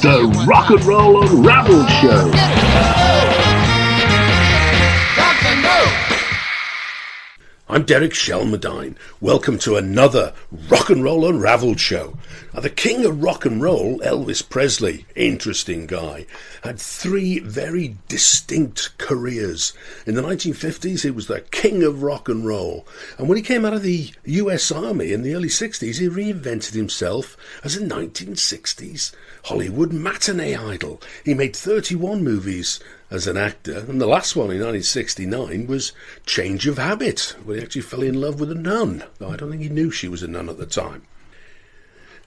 the Rock and Roll Unraveled Show. I'm Derek Shelmerdine. Welcome to another Rock and Roll Unraveled show. Now, the king of rock and roll, Elvis Presley, interesting guy, had three very distinct careers. In the 1950s, he was the king of rock and roll. And when he came out of the US Army in the early 60s, he reinvented himself as a 1960s Hollywood matinee idol. He made 31 movies as an actor, and the last one in 1969 was Change of Habit, where he actually fell in love with a nun, though I don't think he knew she was a nun at the time.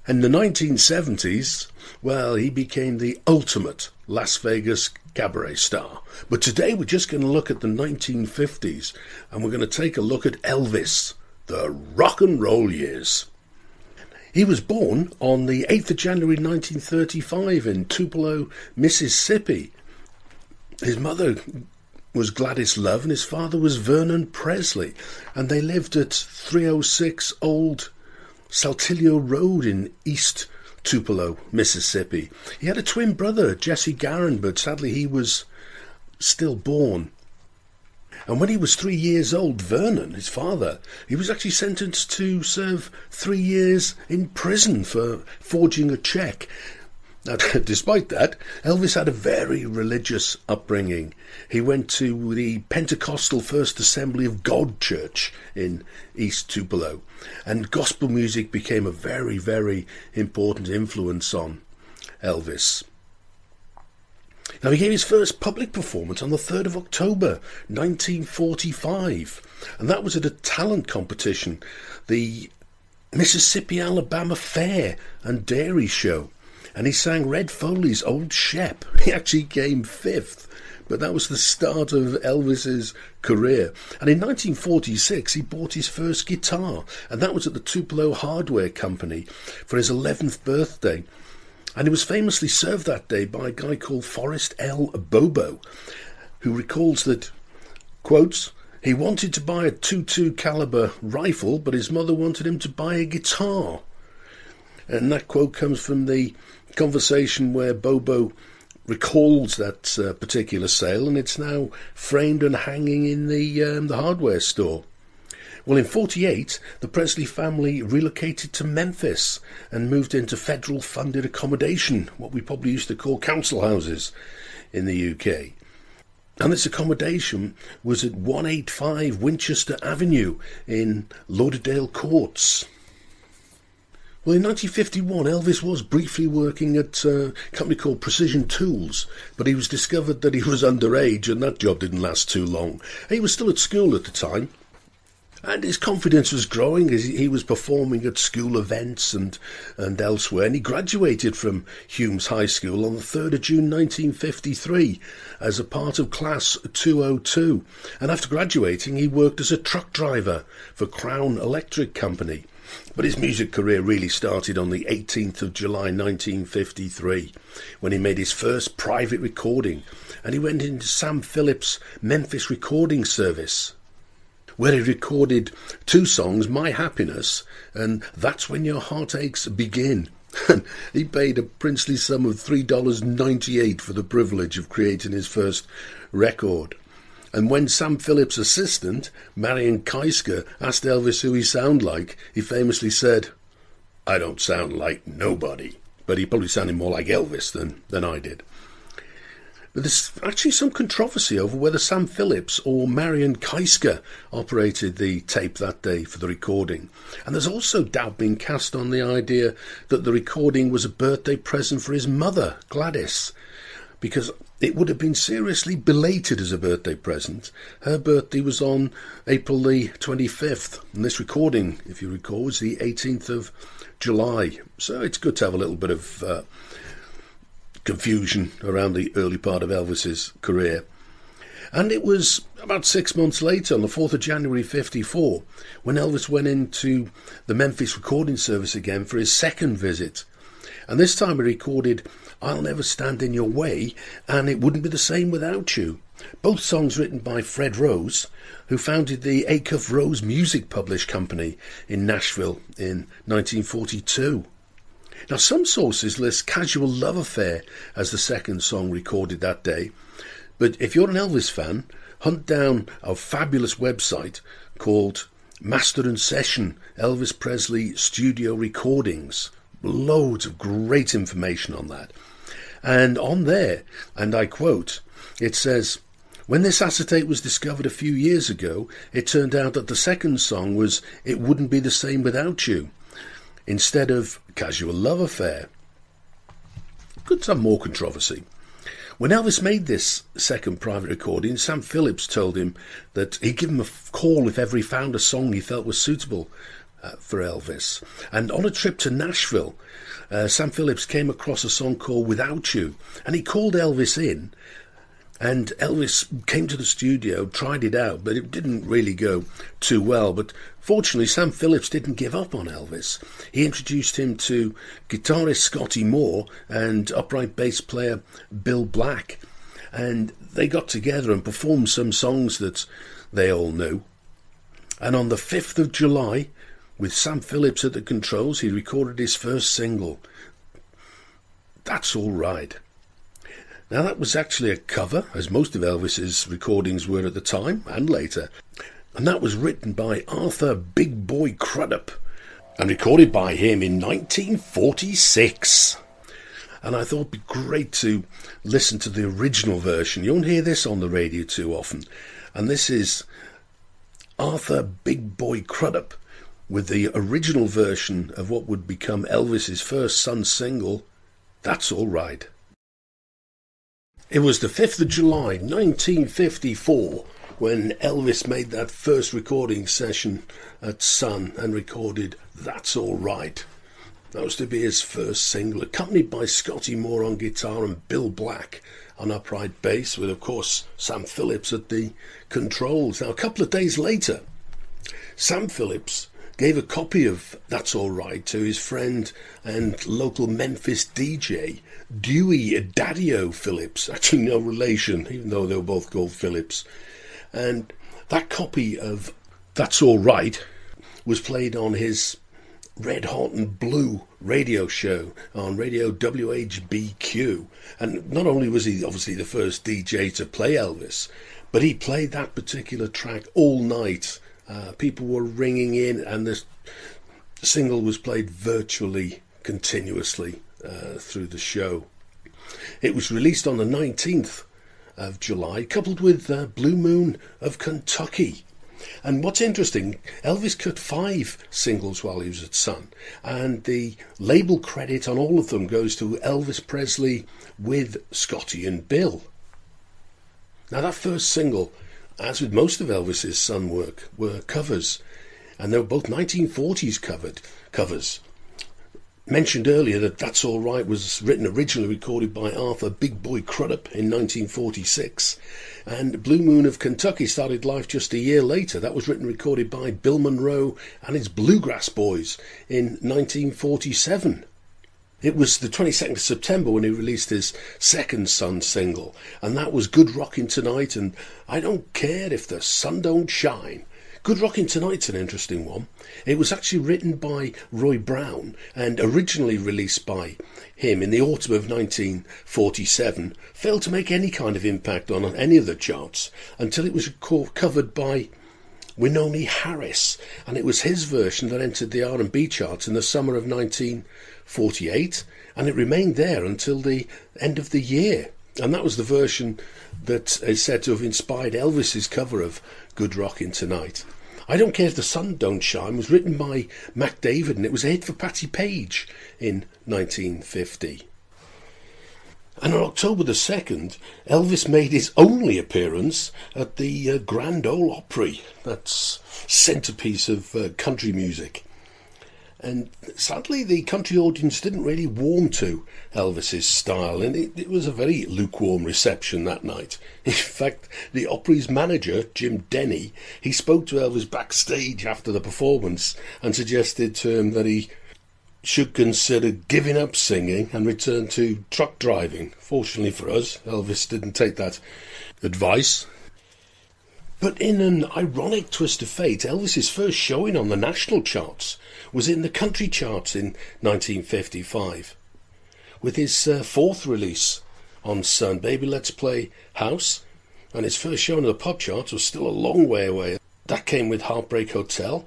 In the 1970s, well, he became the ultimate Las Vegas cabaret star. But today we're just going to look at the 1950s, and we're going to take a look at Elvis, the rock and roll years. He was born on the 8th of January 1935 in Tupelo, Mississippi. His mother was Gladys Love and his father was Vernon Presley, and they lived at 306 Old Saltillo Road in East Tupelo, Mississippi. He had a twin brother, Jesse Garin, but sadly he was stillborn. And when he was 3 years old, Vernon, his father, he was actually sentenced to serve 3 years in prison for forging a check. Now, despite that, Elvis had a very religious upbringing. He went to the Pentecostal First Assembly of God Church in East Tupelo, and gospel music became a very, very important influence on Elvis. Now, he gave his first public performance on the 3rd of October 1945, and that was at a talent competition, the Mississippi-Alabama Fair and Dairy Show. And he sang Red Foley's Old Shep. He actually came 5th, but that was the start of Elvis's career. And in 1946, he bought his first guitar, and that was at the Tupelo Hardware Company for his 11th birthday. And he was famously served that day by a guy called Forrest L. Bobo, who recalls that, quotes, he wanted to buy a .22 caliber rifle, but his mother wanted him to buy a guitar. And that quote comes from the conversation where Bobo recalls that particular sale, and it's now framed and hanging in the hardware store. Well, in 1948, the Presley family relocated to Memphis and moved into federal-funded accommodation, what we probably used to call council houses in the UK. And this accommodation was at 185 Winchester Avenue in Lauderdale Courts. Well, in 1951, Elvis was briefly working at a company called Precision Tools, but he was discovered that he was underage, and that job didn't last too long. He was still at school at the time, and his confidence was growing as he was performing at school events and elsewhere, and he graduated from Humes High School on the 3rd of June 1953 as a part of Class 202. And after graduating, he worked as a truck driver for Crown Electric Company. But his music career really started on the 18th of July 1953 when he made his first private recording, and he went into Sam Phillips' Memphis recording service, where he recorded 2 songs, My Happiness and That's When Your Heartaches Begin. He paid a princely sum of $3.98 for the privilege of creating his first record. And when Sam Phillips' assistant, Marion Keisker, asked Elvis who he sounded like, he famously said, I don't sound like nobody. But he probably sounded more like Elvis than I did. But there's actually some controversy over whether Sam Phillips or Marion Keisker operated the tape that day for the recording. And there's also doubt being cast on the idea that the recording was a birthday present for his mother, Gladys, because it would have been seriously belated as a birthday present. Her birthday was on April the 25th, and this recording, if you recall, was the 18th of July. So it's good to have a little bit of confusion around the early part of Elvis's career. And it was about 6 months later, on the 4th of January 1954, when Elvis went into the Memphis recording service again for his second visit. And this time he recorded I'll Never Stand in Your Way and It Wouldn't Be the Same Without You. Both songs written by Fred Rose, who founded the Acuff Rose Music Publish Company in Nashville in 1942. Now, some sources list Casual Love Affair as the second song recorded that day, but if you're an Elvis fan, hunt down a fabulous website called Master and Session Elvis Presley Studio Recordings. Loads of great information on that. And on there, and I quote, it says, "When this acetate was discovered a few years ago, it turned out that the second song was It Wouldn't Be the Same Without You, instead of Casual Love Affair." Could have more controversy. When Elvis made this second private recording, Sam Phillips told him that he'd give him a call if ever he found a song he felt was suitable for Elvis. And on a trip to Nashville, Sam Phillips came across a song called Without You, and he called Elvis in, and Elvis came to the studio, tried it out, but it didn't really go too well. But fortunately, Sam Phillips didn't give up on Elvis. He introduced him to guitarist Scotty Moore and upright bass player Bill Black, and they got together and performed some songs that they all knew. And on the 5th of July, with Sam Phillips at the controls, he recorded his first single, That's All Right. Now, that was actually a cover, as most of Elvis's recordings were at the time and later, and that was written by Arthur Big Boy Crudup and recorded by him in 1946. And I thought it'd be great to listen to the original version. You won't hear this on the radio too often. And this is Arthur Big Boy Crudup with the original version of what would become Elvis's first Sun single, That's All Right. It was the 5th of July 1954 when Elvis made that first recording session at Sun and recorded That's All Right. That was to be his first single, accompanied by Scotty Moore on guitar and Bill Black on upright bass, with, of course, Sam Phillips at the controls. Now, a couple of days later, Sam Phillips gave a copy of That's All Right to his friend and local Memphis DJ, Dewey Daddio Phillips, actually no relation, even though they were both called Phillips. And that copy of That's All Right was played on his Red Hot and Blue radio show on radio WHBQ. And not only was he obviously the first DJ to play Elvis, but he played that particular track all night. People were ringing in, and the single was played virtually continuously through the show. It was released on the 19th of July, coupled with Blue Moon of Kentucky. And what's interesting, Elvis cut 5 singles while he was at Sun, and the label credit on all of them goes to Elvis Presley with Scotty and Bill. Now, that first single, as with most of Elvis's Sun work, were covers, and they were both 1940s covers. Mentioned earlier that That's All Right was written originally recorded by Arthur Big Boy Crudup in 1946, and Blue Moon of Kentucky started life just a year later. That was written and recorded by Bill Monroe and his Bluegrass Boys in 1947. It was the 22nd of September when he released his second Sun single, and that was Good Rockin' Tonight and I Don't Care If the Sun Don't Shine. Good Rockin' Tonight's an interesting one. It was actually written by Roy Brown and originally released by him in the autumn of 1947, failed to make any kind of impact on any of the charts until it was covered by Wynonie Harris, and it was his version that entered the R&B charts in the summer of 1948, and it remained there until the end of the year. And that was the version that is said to have inspired Elvis's cover of Good Rockin' Tonight. I Don't Care If the Sun Don't Shine was written by Mac David, and it was a hit for Patti Page in 1950. And on October the 2nd, Elvis made his only appearance at the Grand Ole Opry, that's centrepiece of country music. And sadly, the country audience didn't really warm to Elvis's style, and it was a very lukewarm reception that night. In fact, the Opry's manager, Jim Denny, he spoke to Elvis backstage after the performance and suggested to him that he should consider giving up singing and return to truck driving. Fortunately for us, Elvis didn't take that advice. But in an ironic twist of fate, Elvis's first showing on the national charts was in the country charts in 1955, with his fourth release on Sun, Baby Let's Play House, and his first showing on the pop charts was still a long way away. That came with Heartbreak Hotel,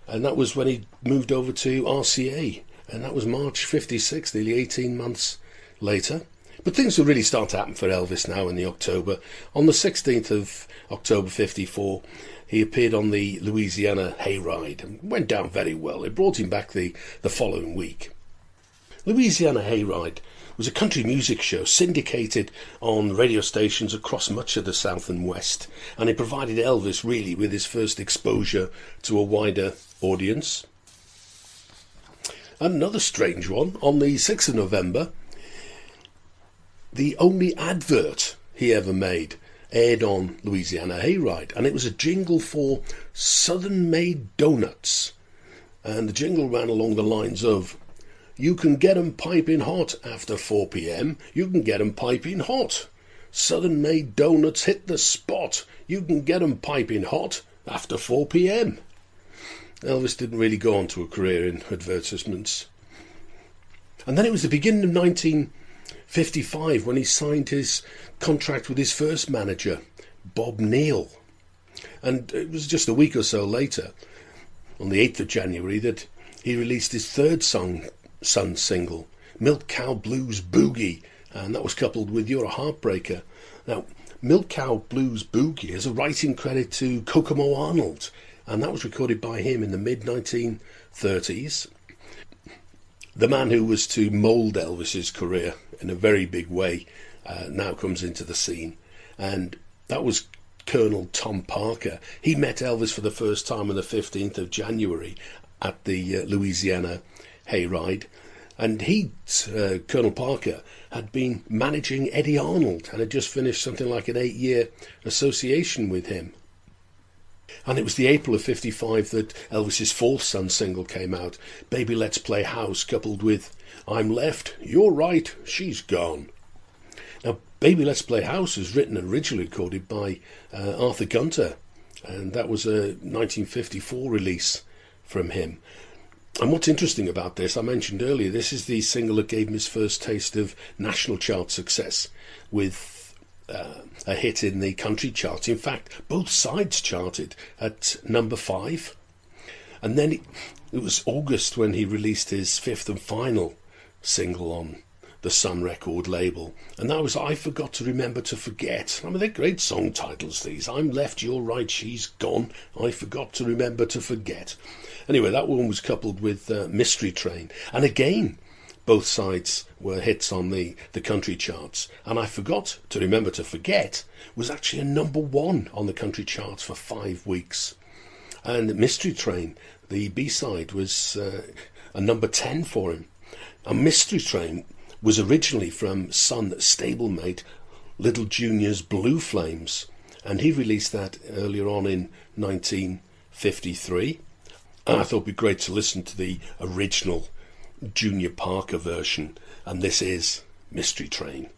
and that was when he moved over to RCA, and that was March 56, nearly 18 months later. But things will really start to happen for Elvis now in the October. On the 16th of October 54, he appeared on the Louisiana Hayride and went down very well. It brought him back the following week. Louisiana Hayride was a country music show syndicated on radio stations across much of the South and West, and it provided Elvis really with his first exposure to a wider audience. Another strange one, on the 6th of November, the only advert he ever made aired on Louisiana Hayride, and it was a jingle for Southern Made Donuts, and the jingle ran along the lines of, "You can get 'em piping hot after 4 p.m, you can get 'em piping hot. Southern Made Donuts hit the spot, you can get 'em piping hot after 4 p.m. Elvis didn't really go on to a career in advertisements. And then it was the beginning of 1955 when he signed his contract with his first manager, Bob Neal. And it was just a week or so later, on the 8th of January, that he released his third Sun single, Milk Cow Blues Boogie, and that was coupled with You're a Heartbreaker. Now, Milk Cow Blues Boogie is a writing credit to Kokomo Arnold, and that was recorded by him in the mid-1930s. The man who was to mould Elvis's career in a very big way now comes into the scene, and that was Colonel Tom Parker. He met Elvis for the first time on the 15th of January at the Louisiana Hayride, and Colonel Parker, had been managing Eddie Arnold and had just finished something like an 8-year association with him. And it was the April of 55 that Elvis's fourth Sun single came out, Baby Let's Play House, coupled with I'm Left, You're Right, She's Gone. Now, Baby Let's Play House was written and originally recorded by Arthur Gunter, and that was a 1954 release from him. And what's interesting about this, I mentioned earlier, this is the single that gave him his first taste of national chart success, with a hit in the country charts. In fact, both sides charted at number 5. And then it was August when he released his fifth and final single on the Sun record label, and that was I Forgot to Remember to Forget. I mean, they're great song titles, these. I'm Left, You're Right, She's Gone, I Forgot to Remember to Forget. Anyway, that one was coupled with Mystery Train, and again both sides were hits on the country charts, and I Forgot to Remember to Forget was actually a number 1 on the country charts for 5 weeks. And Mystery Train, the B-side, was a number 10 for him. And Mystery Train was originally from Sun stablemate Little Junior's Blue Flames, and he released that earlier on in 1953. And I thought it'd be great to listen to the original Junior Parker version, and this is Mystery Train.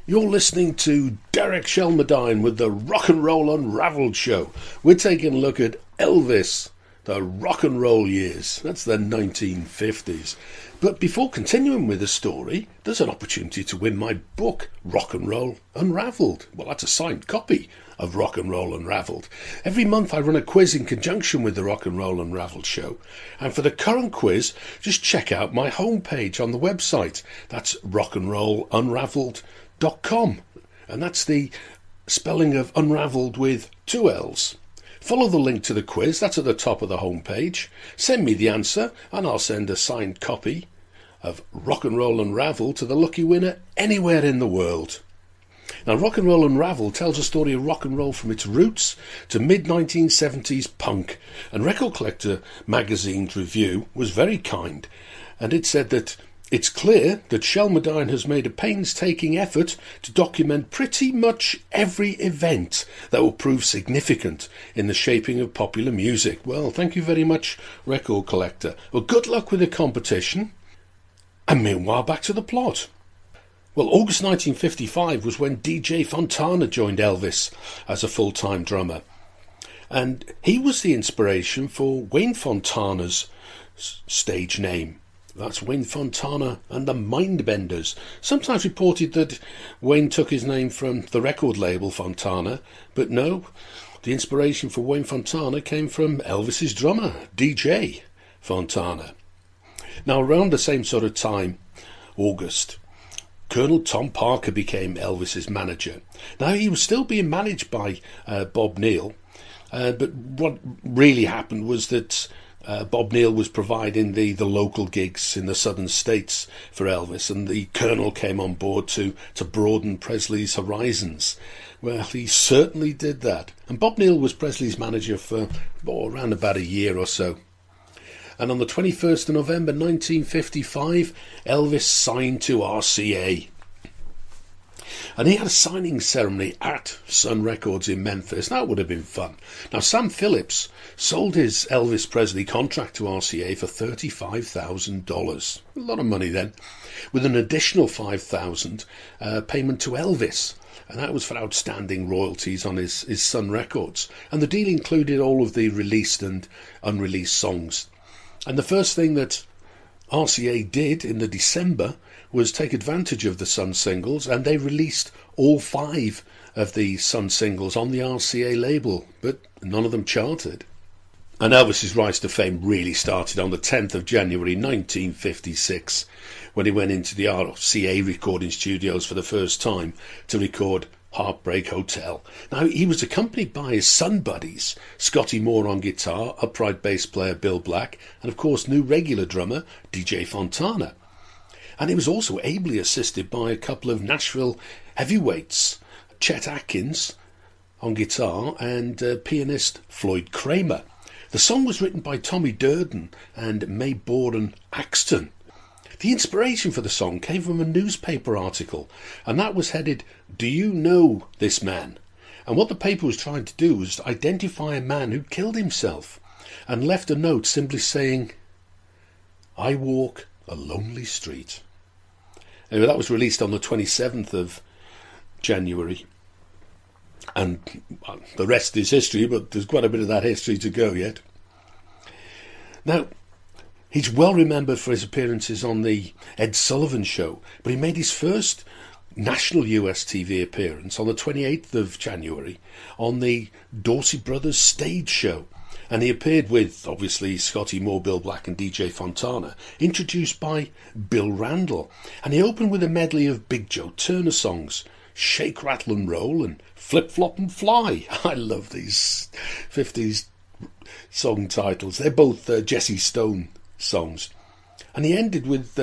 You're listening to Derek Shelmerdine with the Rock and Roll Unraveled show. We're taking a look at Elvis, the rock and roll years. That's the 1950s. But before continuing with the story, there's an opportunity to win my book, Rock and Roll Unraveled. Well, that's a signed copy of Rock and Roll Unraveled. Every month I run a quiz in conjunction with the Rock and Roll Unraveled show. And for the current quiz, just check out my homepage on the website. That's rockandrollunraveled.com. And that's the spelling of unraveled with 2 L's. Follow the link to the quiz, that's at the top of the homepage. Send me the answer, and I'll send a signed copy of Rock and Roll Unraveled to the lucky winner anywhere in the world. Now, Rock and Roll Unraveled tells a story of rock and roll from its roots to mid-1970s punk, and Record Collector magazine's review was very kind, and it said that it's clear that Shelmerdine has made a painstaking effort to document pretty much every event that will prove significant in the shaping of popular music. Well, thank you very much, Record Collector. Well, good luck with the competition. And meanwhile, back to the plot. Well, August 1955 was when DJ Fontana joined Elvis as a full-time drummer. And he was the inspiration for Wayne Fontana's stage name. That's Wayne Fontana and the Mindbenders. Sometimes reported that Wayne took his name from the record label Fontana, but no, the inspiration for Wayne Fontana came from Elvis's drummer, DJ Fontana. Now, around the same sort of time, August, Colonel Tom Parker became Elvis's manager. Now, he was still being managed by Bob Neal, but what really happened was that Bob Neal was providing the local gigs in the southern states for Elvis, and the Colonel came on board to broaden Presley's horizons. Well, he certainly did that. And Bob Neal was Presley's manager for around about a year or so. And on the 21st of November 1955, Elvis signed to RCA. And he had a signing ceremony at Sun Records in Memphis. That would have been fun. Now, Sam Phillips sold his Elvis Presley contract to RCA for $35,000. A lot of money then, with an additional $5,000 payment to Elvis. And that was for outstanding royalties on his Sun Records. And the deal included all of the released and unreleased songs. And the first thing that RCA did in the December was take advantage of the Sun singles, and they released all 5 of the Sun singles on the RCA label, but none of them charted. And Elvis's rise to fame really started on the 10th of January 1956, when he went into the RCA recording studios for the first time to record Heartbreak Hotel. Now, he was accompanied by his Sun buddies, Scotty Moore on guitar, upright bass player Bill Black, and of course new regular drummer DJ Fontana. And he was also ably assisted by a couple of Nashville heavyweights, Chet Atkins on guitar and pianist Floyd Kramer. The song was written by Tommy Durden and May Boren Axton. The inspiration for the song came from a newspaper article, and that was headed, "Do You Know This Man?" And what the paper was trying to do was identify a man who killed himself, and left a note simply saying, "I walk a lonely street." Anyway, that was released on the 27th of January. And the rest is history, but there's quite a bit of that history to go yet. Now, he's well remembered for his appearances on the Ed Sullivan Show, but he made his first national US TV appearance on the 28th of January on the Dorsey Brothers stage show. And he appeared with, obviously, Scotty Moore, Bill Black and DJ Fontana, introduced by Bill Randall. And he opened with a medley of Big Joe Turner songs, Shake, Rattle and Roll and Flip, Flop and Fly. I love these 50s song titles. They're both Jesse Stone songs. And he ended with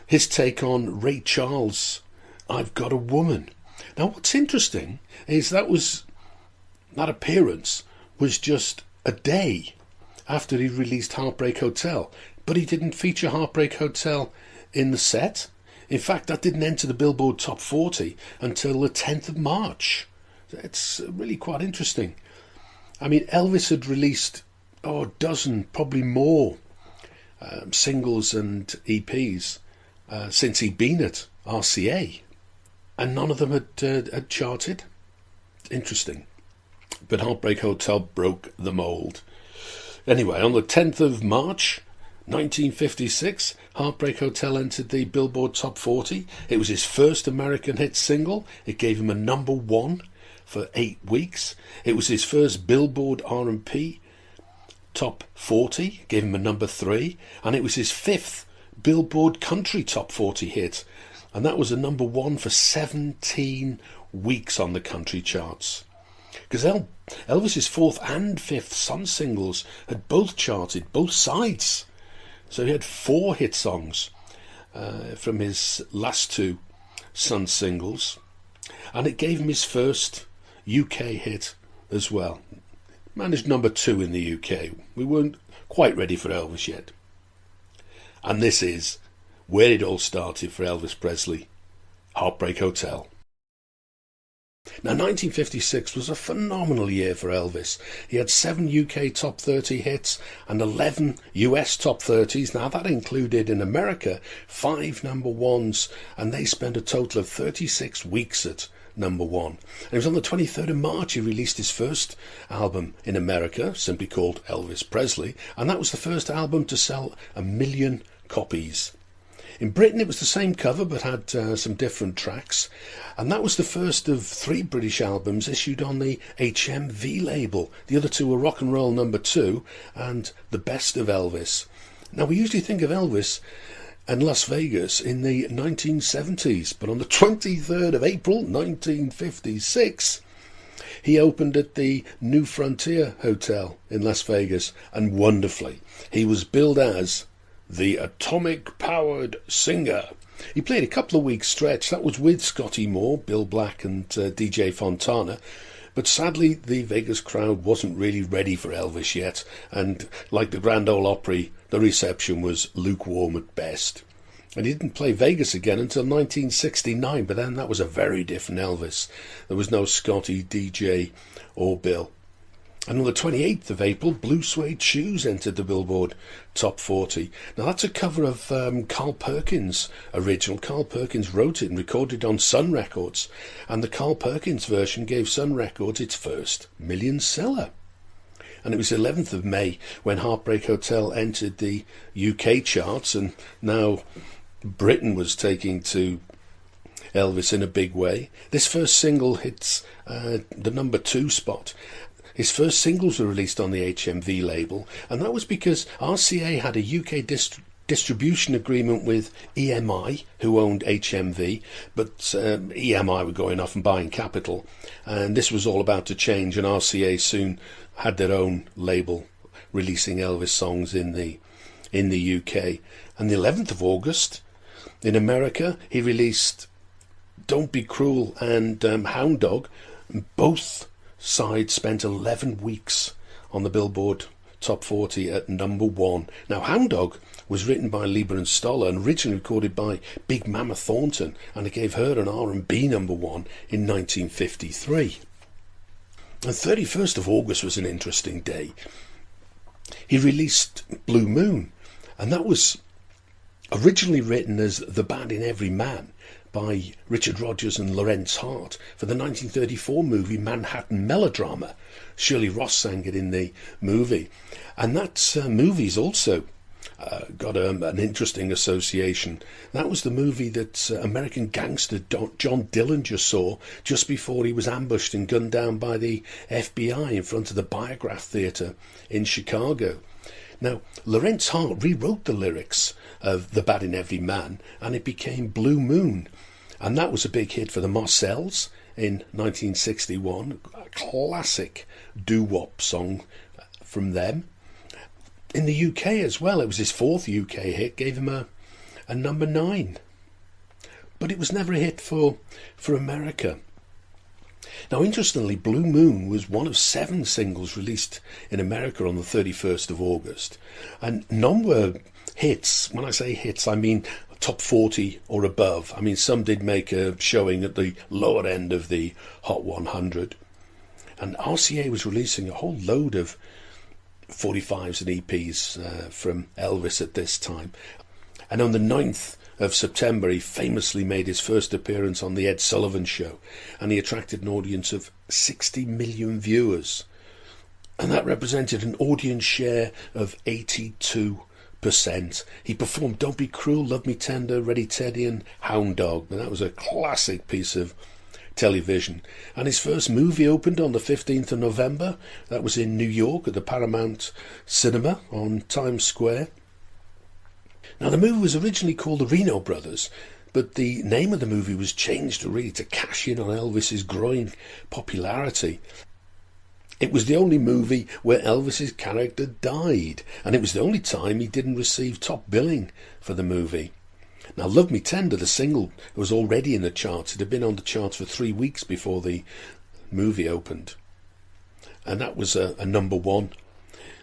his take on Ray Charles' I've Got a Woman. Now, what's interesting is that appearance was just a day after he released Heartbreak Hotel, but he didn't feature Heartbreak Hotel in the set. In fact, that didn't enter the Billboard Top 40 until the 10th of March. It's really quite interesting. I mean, Elvis had released a dozen, probably more, singles and EPs since he'd been at RCA, and none of them had charted. Interesting. But Heartbreak Hotel broke the mould. Anyway, on the 10th of March 1956, Heartbreak Hotel entered the Billboard Top 40. It was his first American hit single. It gave him a number 1 for 8 weeks. It was his first Billboard R&B Top 40. It gave him a number 3. And it was his 5th Billboard Country Top 40 hit. And that was a number 1 for 17 weeks on the country charts. Because Elvis's 4th and 5th Sun singles had both charted, both sides. So he had 4 hit songs from his last 2 Sun singles. And it gave him his first UK hit as well. Managed number 2 in the UK. We weren't quite ready for Elvis yet. And this is where it all started for Elvis Presley. Heartbreak Hotel. Now, 1956 was a phenomenal year for Elvis. He had 7 UK top 30 hits and 11 US top 30s. Now, that included in America 5 number ones, and they spent a total of 36 weeks at number one. And it was on the 23rd of March he released his first album in America, simply called Elvis Presley, and that was the first album to sell 1 million copies. In Britain it was the same cover but had some different tracks, and that was the first of 3 British albums issued on the HMV label. The other 2 were Rock and Roll Number 2 and The Best of Elvis. Now, we usually think of Elvis and Las Vegas in the 1970s, but on the 23rd of April 1956 he opened at the New Frontier Hotel in Las Vegas, and wonderfully he was billed as the atomic-powered singer. He played a couple of weeks stretch. That was with Scotty Moore, Bill Black and DJ Fontana. But sadly, the Vegas crowd wasn't really ready for Elvis yet. And like the Grand Ole Opry, the reception was lukewarm at best. And he didn't play Vegas again until 1969. But then that was a very different Elvis. There was no Scotty, DJ or Bill. And on the 28th of April, Blue Suede Shoes entered the Billboard Top 40. Now, that's a cover of Carl Perkins' original. Carl Perkins wrote it and recorded on Sun Records. And the Carl Perkins version gave Sun Records its first million seller. And it was the 11th of May when Heartbreak Hotel entered the UK charts. And now Britain was taking to Elvis in a big way. This first single hits the number 2 spot. His first singles were released on the HMV label, and that was because RCA had a UK distribution agreement with EMI, who owned HMV, but EMI were going off and buying Capitol, and this was all about to change, and RCA soon had their own label releasing Elvis songs in the UK. And the 11th of August, in America, he released Don't Be Cruel and Hound Dog. Both sides spent 11 weeks on the Billboard Top 40 at number 1. Now, Hound Dog was written by Lieber and Stoller and originally recorded by Big Mama Thornton, and it gave her an R&B number 1 in 1953. And 31st of August was an interesting day. He released Blue Moon, and that was originally written as The Bad in Every Man by Richard Rodgers and Lorenz Hart for the 1934 movie Manhattan Melodrama. Shirley Ross sang it in the movie. And that movie's also got an interesting association. That was the movie that American gangster John Dillinger saw just before he was ambushed and gunned down by the FBI in front of the Biograph Theatre in Chicago. Now, Lorenz Hart rewrote the lyrics of The Bad in Every Man, and it became Blue Moon. And that was a big hit for the Marcells in 1961, a classic doo-wop song from them. In the UK as well, it was his 4th UK hit, gave him a number 9. But it was never a hit for America. Now, interestingly, Blue Moon was one of 7 singles released in America on the 31st of August. And none were hits. When I say hits, I mean top 40 or above. I mean, some did make a showing at the lower end of the Hot 100. And RCA was releasing a whole load of 45s and EPs from Elvis at this time. And on the 9th of September, he famously made his first appearance on The Ed Sullivan Show, and he attracted an audience of 60 million viewers. And that represented an audience share of 82%. He performed Don't Be Cruel, Love Me Tender, Ready Teddy and Hound Dog, and that was a classic piece of television. And his first movie opened on the 15th of November. That was in New York at the Paramount Cinema on Times Square. Now, the movie was originally called The Reno Brothers, but the name of the movie was changed really to cash in on Elvis's growing popularity. It was the only movie where Elvis's character died, and it was the only time he didn't receive top billing for the movie. Now, Love Me Tender, the single, was already in the charts. It had been on the charts for 3 weeks before the movie opened. And that was a number 1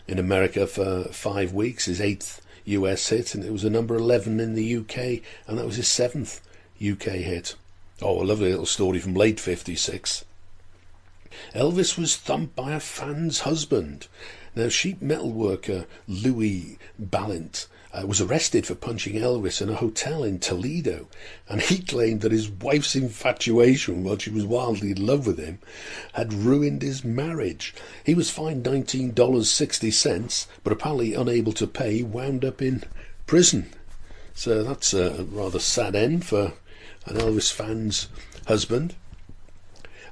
in America for 5 weeks, his 8th US hit, and it was a number 11 in the UK, and that was his 7th UK hit. Oh, a lovely little story from late 56. Elvis was thumped by a fan's husband. Now, sheet metal worker Louis Ballant was arrested for punching Elvis in a hotel in Toledo, and he claimed that his wife's infatuation, while she was wildly in love with him, had ruined his marriage. He was fined $19.60, but apparently unable to pay, wound up in prison. So that's a rather sad end for an Elvis fan's husband.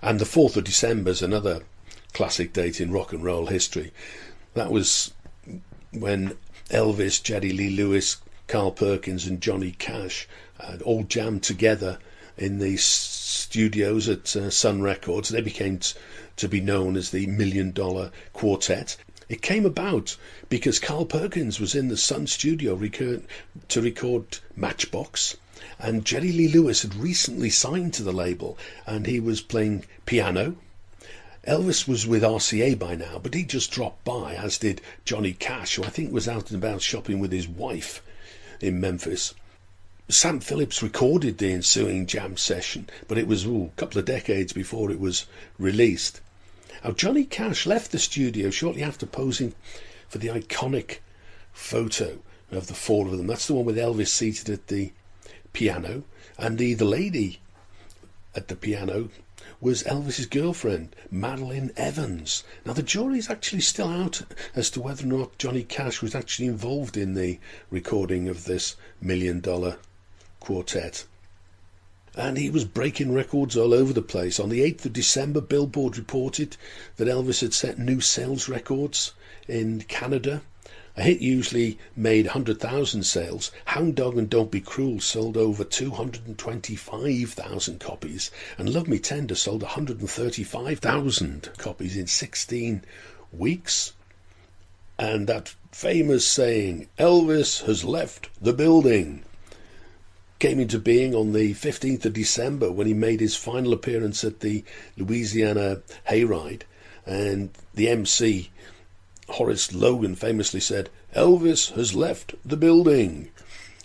And the 4th of December is another classic date in rock and roll history. That was when Elvis, Jerry Lee Lewis, Carl Perkins and Johnny Cash all jammed together in the studios at Sun Records. They became to be known as the $1 Million Quartet. It came about because Carl Perkins was in the Sun studio to record Matchbox, and Jerry Lee Lewis had recently signed to the label, and he was playing piano. Elvis was with RCA by now, but he just dropped by, as did Johnny Cash, who I think was out and about shopping with his wife in Memphis. Sam Phillips recorded the ensuing jam session, but it was a couple of decades before it was released. Now, Johnny Cash left the studio shortly after posing for the iconic photo of the 4 of them. That's the one with Elvis seated at the piano, and the lady at the piano was Elvis's girlfriend, Madeline Evans. Now, the jury's actually still out as to whether or not Johnny Cash was actually involved in the recording of this $1 Million Quartet. And he was breaking records all over the place. On the 8th of December, Billboard reported that Elvis had set new sales records in Canada. A hit usually made 100,000 sales. Hound Dog and Don't Be Cruel sold over 225,000 copies, and Love Me Tender sold 135,000 copies in 16 weeks. And that famous saying, "Elvis has left the building," came into being on the 15th of December when he made his final appearance at the Louisiana Hayride, and the MC Horace Logan famously said, "Elvis has left the building,"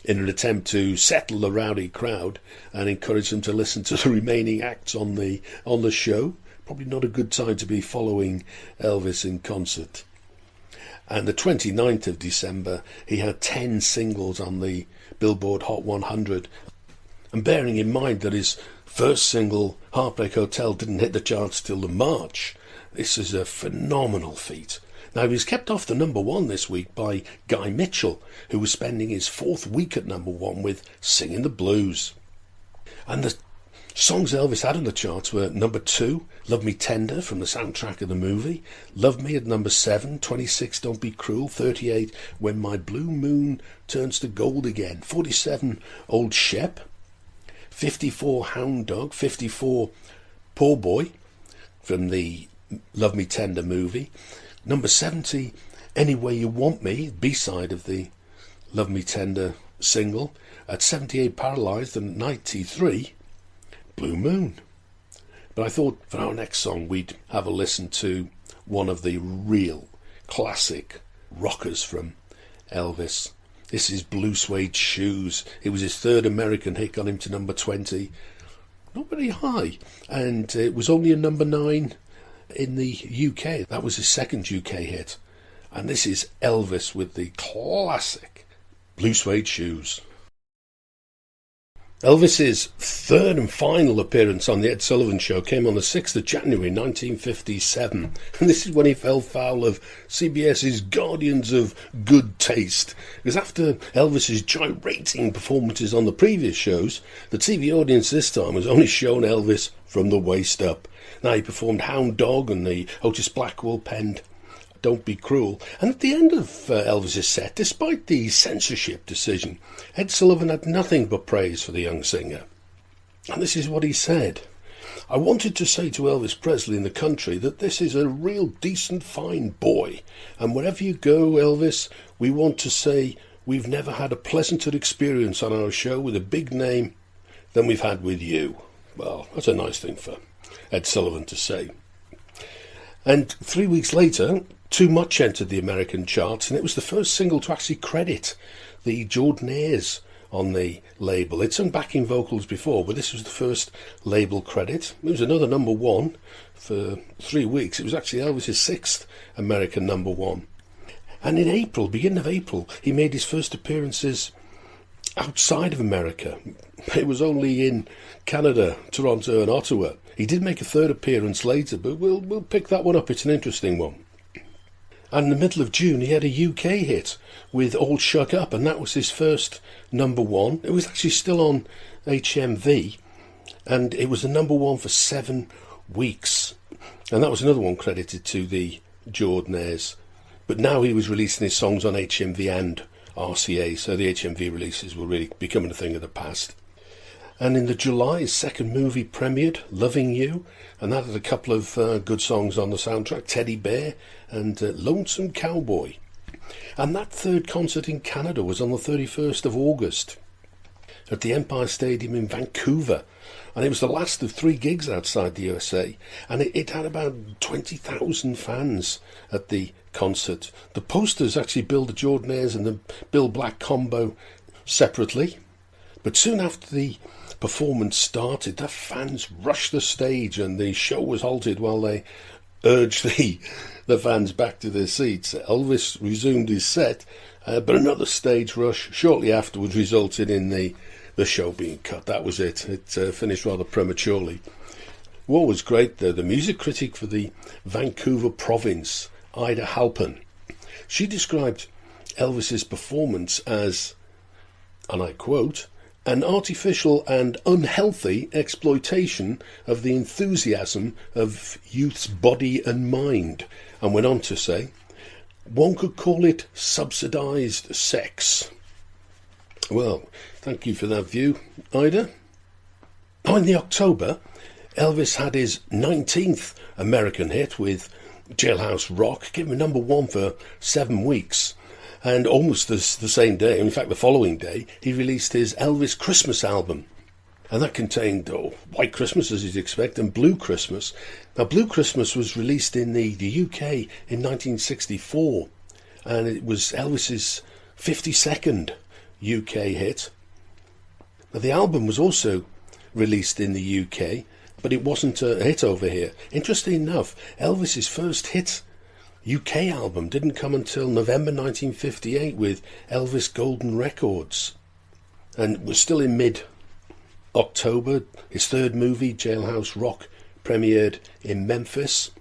in an attempt to settle the rowdy crowd and encourage them to listen to the remaining acts on the show. Probably not a good time to be following Elvis in concert. And the 29th of December, he had 10 singles on the Billboard Hot 100. And bearing in mind that his first single, Heartbreak Hotel, didn't hit the charts till the March, this is a phenomenal feat. Now, he was kept off the number 1 this week by Guy Mitchell, who was spending his 4th week at number 1 with Singing the Blues. And the songs Elvis had on the charts were number 2, Love Me Tender from the soundtrack of the movie, Love Me at number 7, 26, Don't Be Cruel, 38, When My Blue Moon Turns to Gold Again, 47, Old Shep, 54, Hound Dog, 54, Poor Boy from the Love Me Tender movie, number 70, Any Way You Want Me, B-side of the Love Me Tender single. At 78, Paralysed, and at 93, Blue Moon. But I thought for our next song we'd have a listen to one of the real classic rockers from Elvis. This is Blue Suede Shoes. It was his 3rd American hit, got him to number 20. Not very high. And it was only a number 9 in the UK. That was his 2nd UK hit. And this is Elvis with the classic Blue Suede Shoes. Elvis's 3rd and final appearance on the Ed Sullivan Show came on the 6th of January 1957, and this is when he fell foul of CBS's Guardians of Good Taste, because after Elvis's gyrating performances on the previous shows, the TV audience this time was only shown Elvis from the waist up. Now, he performed Hound Dog and the Otis Blackwell penned Don't Be Cruel. And at the end of Elvis's set, despite the censorship decision, Ed Sullivan had nothing but praise for the young singer. And this is what he said: "I wanted to say to Elvis Presley in the country that this is a real decent, fine boy. And wherever you go, Elvis, we want to say we've never had a pleasanter experience on our show with a big name than we've had with you." Well, that's a nice thing for Ed Sullivan to say. And 3 weeks later, Too Much entered the American charts, and it was the first single to actually credit the Jordanaires on the label. It's sung backing vocals before, but this was the first label credit. It was another number one for 3 weeks. It was actually Elvis's sixth American number one. And in April, beginning of April, he made his first appearances outside of America. It was only in Canada, Toronto and Ottawa. He did make a third appearance later, but we'll pick that one up. It's an interesting one. And in the middle of June, he had a UK hit with All Shook Up, and that was his first number one. It was actually still on HMV, and it was the number one for 7 weeks. And that was another one credited to the Jordanaires. But now he was releasing his songs on HMV and RCA, so the HMV releases were really becoming a thing of the past. And in the July, his second movie premiered, Loving You, and that had a couple of good songs on the soundtrack, Teddy Bear and Lonesome Cowboy. And that third concert in Canada was on the 31st of August at the Empire Stadium in Vancouver. And it was the last of 3 gigs outside the USA. And it had about 20,000 fans at the concert. The posters actually billed the Jordanaires and the Bill Black combo separately. But soon after the performance started, the fans rushed the stage and the show was halted while they urged the fans back to their seats. Elvis resumed his set, but another stage rush shortly afterwards resulted in the show being cut. That was it. It finished rather prematurely. What was great, though, the music critic for the Vancouver province, Ida Halpern, she described Elvis's performance as, and I quote, an artificial and unhealthy exploitation of the enthusiasm of youth's body and mind, and went on to say, one could call it subsidised sex. Well, thank you for that view, Ida. Now, in the October, Elvis had his 19th American hit with Jailhouse Rock, gave him number one for 7 weeks. And almost the same day, in fact the following day, he released his Elvis Christmas album. And that contained White Christmas, as you'd expect, and Blue Christmas. Now, Blue Christmas was released in the UK in 1964. And it was Elvis's 52nd UK hit. Now, the album was also released in the UK, but it wasn't a hit over here. Interestingly enough, Elvis's first hit UK album didn't come until November 1958 with Elvis Golden Records, and was still in mid-October. His third movie, Jailhouse Rock, premiered in Memphis,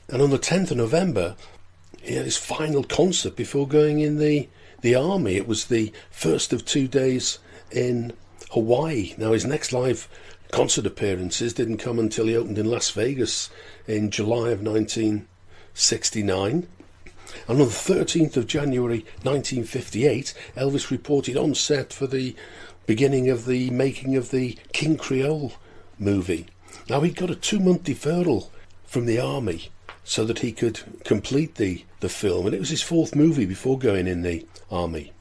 and on the 10th of November he had his final concert before going in the army. It was the first of 2 days in Hawaii. Now, his next live concert appearances didn't come until he opened in Las Vegas in July of 1969. And on the 13th of January 1958, Elvis reported on set for the beginning of the making of the King Creole movie. Now, he got a 2-month deferral from the army so that he could complete the film, and it was his 4th movie before going in the army.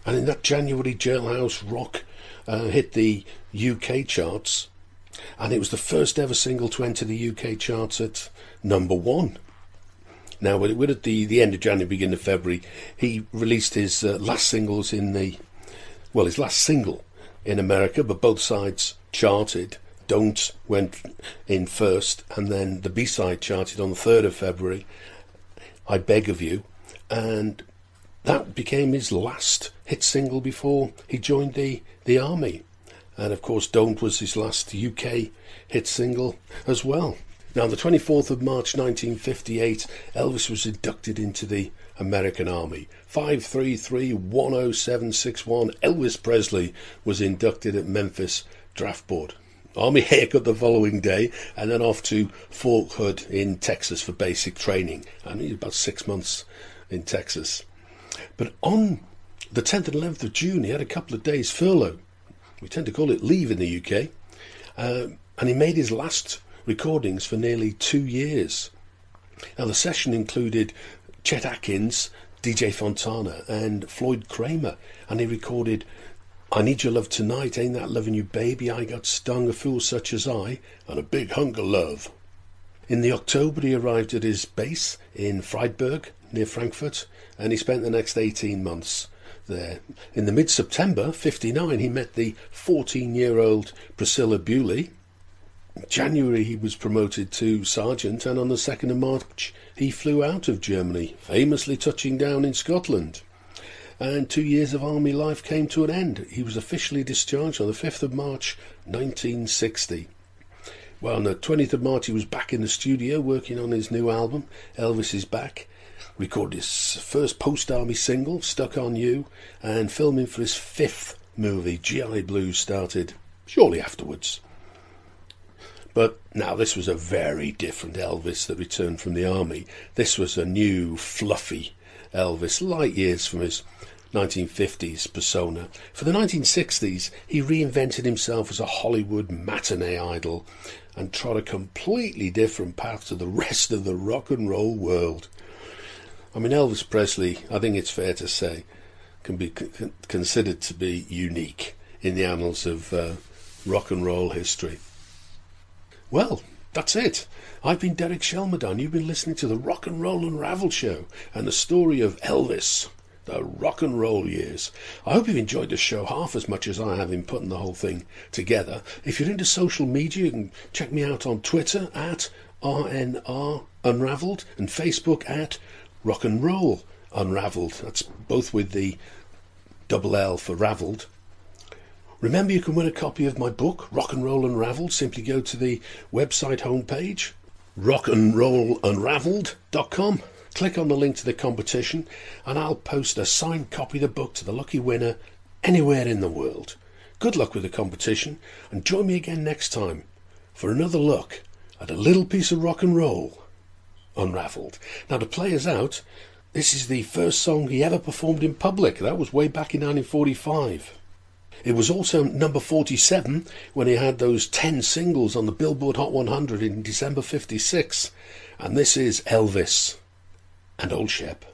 And in that January, Jailhouse Rock hit the UK charts, and it was the first ever single to enter the UK charts at number 1. Now, we're at the end of January, beginning of February. He released his last singles his last single in America, but both sides charted. Don't went in first, and then the B-side charted on the 3rd of February, I Beg of You, and that became his last hit single before he joined the army. And of course, Don't was his last UK hit single as well. Now, on the 24th of March 1958, Elvis was inducted into the American Army. 533-10761, Elvis Presley was inducted at Memphis Draft Board. Army haircut the following day, and then off to Fort Hood in Texas for basic training. And he was about 6 months in Texas. But on the 10th and 11th of June, he had a couple of days furlough. We tend to call it leave in the UK. And he made his last recordings for nearly 2 years. Now, the session included Chet Atkins, DJ Fontana and Floyd Kramer, and he recorded I Need Your Love Tonight, Ain't That Loving You Baby, I Got Stung, A Fool Such As I, and A Big Hunk of Love. In the October, he arrived at his base in Freiburg, near Frankfurt, and he spent the next 18 months there. In the mid-September 59, he met the 14-year-old Priscilla Bewley. In January, he was promoted to sergeant, and on the 2nd of March, he flew out of Germany, famously touching down in Scotland. And 2 years of army life came to an end. He was officially discharged on the 5th of March 1960. Well, on the 20th of March, he was back in the studio working on his new album, Elvis Is Back, recorded his first post-army single, Stuck on You, and filming for his 5th movie, GI Blues, started shortly afterwards. But now this was a very different Elvis that returned from the army. This was a new, fluffy Elvis, light years from his 1950s persona. For the 1960s, he reinvented himself as a Hollywood matinee idol and trod a completely different path to the rest of the rock and roll world. I mean, Elvis Presley, I think it's fair to say, can be considered to be unique in the annals of rock and roll history. Well, that's it. I've been Derek Shelmerdine. You've been listening to the Rock and Roll Unraveled show and the story of Elvis, the rock and roll years. I hope you've enjoyed the show half as much as I have in putting the whole thing together. If you're into social media, you can check me out on Twitter at RNR Unraveled and Facebook at Rock and Roll Unraveled. That's both with the double L for Ravelled. Remember, you can win a copy of my book, Rock and Roll Unraveled. Simply go to the website homepage, rockandrollunraveled.com. Click on the link to the competition, and I'll post a signed copy of the book to the lucky winner anywhere in the world. Good luck with the competition, and join me again next time for another look at a little piece of rock and roll unraveled. Now, to play us out, this is the first song he ever performed in public. That was way back in 1945. It was also number 47 when he had those 10 singles on the Billboard Hot 100 in December 56. And this is Elvis and Old Shep.